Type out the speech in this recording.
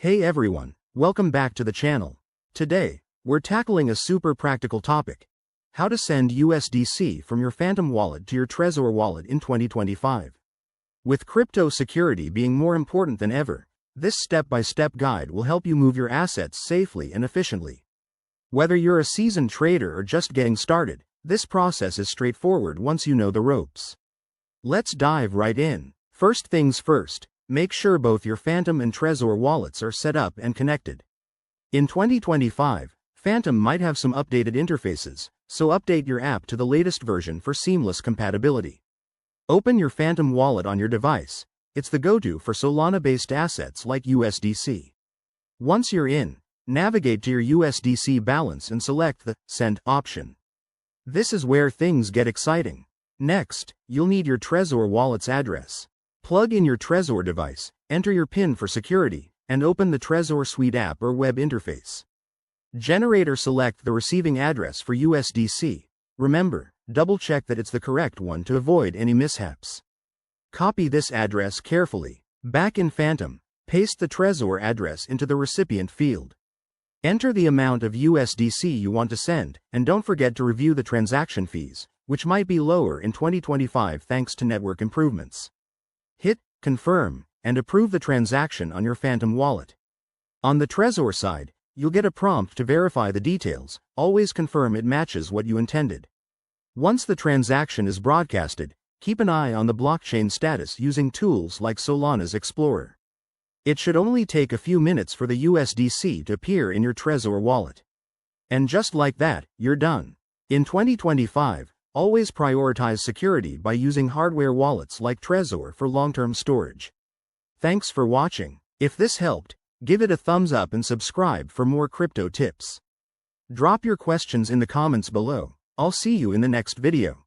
Hey everyone, welcome back to the channel. Today, we're tackling a super practical topic: how to send USDC from your Phantom wallet to your Trezor wallet in 2025. With crypto security being more important than ever, this step-by-step guide will help you move your assets safely and efficiently. Whether you're a seasoned trader or just getting started, this process is straightforward once you know the ropes. Let's dive right in. First things first, make sure both your Phantom and Trezor wallets are set up and connected. In 2025, Phantom might have some updated interfaces, so update your app to the latest version for seamless compatibility. Open your Phantom wallet on your device. It's the go-to for Solana-based assets like USDC. Once you're in, navigate to your USDC balance and select the Send option. This is where things get exciting. Next, you'll need your Trezor wallet's address. Plug in your Trezor device, enter your PIN for security, and open the Trezor Suite app or web interface. Generate or select the receiving address for USDC. Remember, double-check that it's the correct one to avoid any mishaps. Copy this address carefully. Back in Phantom, paste the Trezor address into the recipient field. Enter the amount of USDC you want to send, and don't forget to review the transaction fees, which might be lower in 2025 thanks to network improvements. Hit Confirm and approve the transaction on your Phantom wallet. On the Trezor side, you'll get a prompt to verify the details. Always confirm it matches what you intended. Once the transaction is broadcasted, keep an eye on the blockchain status using tools like Solana's Explorer. It should only take a few minutes for the USDC to appear in your Trezor wallet. And just like that, you're done. In 2025, always prioritize security by using hardware wallets like Trezor for long-term storage. Thanks for watching. If this helped, give it a thumbs up and subscribe for more crypto tips. Drop your questions in the comments below. I'll see you in the next video.